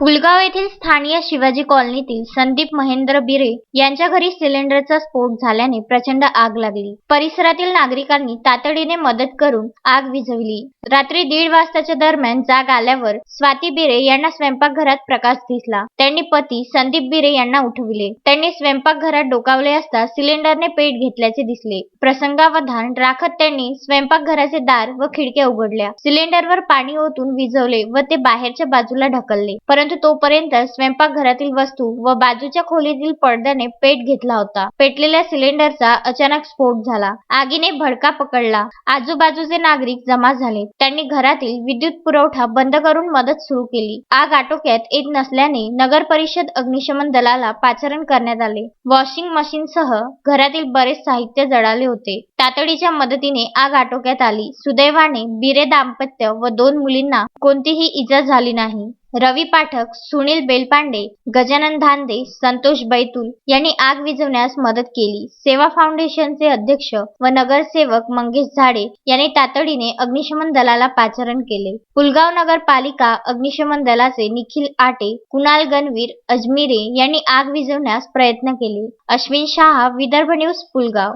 पुलगाव येथील स्थानीय शिवाजी कॉलनीतील संदीप महेंद्र बिरे यांच्या घरी सिलेंडरचा स्फोट झाल्याने प्रचंड आग लागली. परिसरातील नागरिकांनी तातडीने मदत करून आग विझवली. रात्री 1:30 वाजताच्या दरम्यान जाग आल्यावर स्वाती बिरे यांना स्वयंपाकघरात प्रकाश दिसला. त्यांनी पती संदीप बिरे यांना उठविले. त्यांनी स्वयंपाकघरात डोकावले असता सिलेंडरने पेट घेतल्याचे दिसले. प्रसंगावधान राखत त्यांनी स्वयंपाकघराचे दार व खिडक्या उघडल्या. सिलेंडरवर पाणी ओतून विझवले व ते बाहेरच्या बाजूला ढकलले. परंतु तोपर्यंत स्वयंपाकघरातील वस्तू व बाजूच्या खोलीतील पडद्याने पेट घेतला होता. पेटलेल्या सिलेंडरचा अचानक स्फोट झाला. आगीने भडका पकडला. आजूबाजूचे नागरिक जमा झाले. त्यांनी घरातील विद्युत पुरवठा बंद करून मदत सुरू केली. आग आटोक्यात येत नसल्याने नगर परिषद अग्निशमन दलाला पाचारण करण्यात आले. वॉशिंग मशीनसह घरातील बरेच साहित्य जळाले होते. तातडीच्या मदतीने आग आटोक्यात आली. सुदैवाने बिरे दाम्पत्य व 2 मुलींना कोणतीही इजा झाली नाही. रवी पाठक, सुनील बेलपांडे, गजानन धांदे, संतोष बैतूल यांनी आग विझवण्यास मदत केली. सेवा फाउंडेशनचे अध्यक्ष व नगरसेवक मंगेश झाडे यांनी तातडीने अग्निशमन दलाला पाचारण केले. पुलगाव नगरपालिका अग्निशमन दलाचे निखिल आटे, कुणाल गणवीर, अजमिरे यांनी आग विझवण्यास प्रयत्न केले. अश्विन शहा, विदर्भ न्यूज, पुलगाव.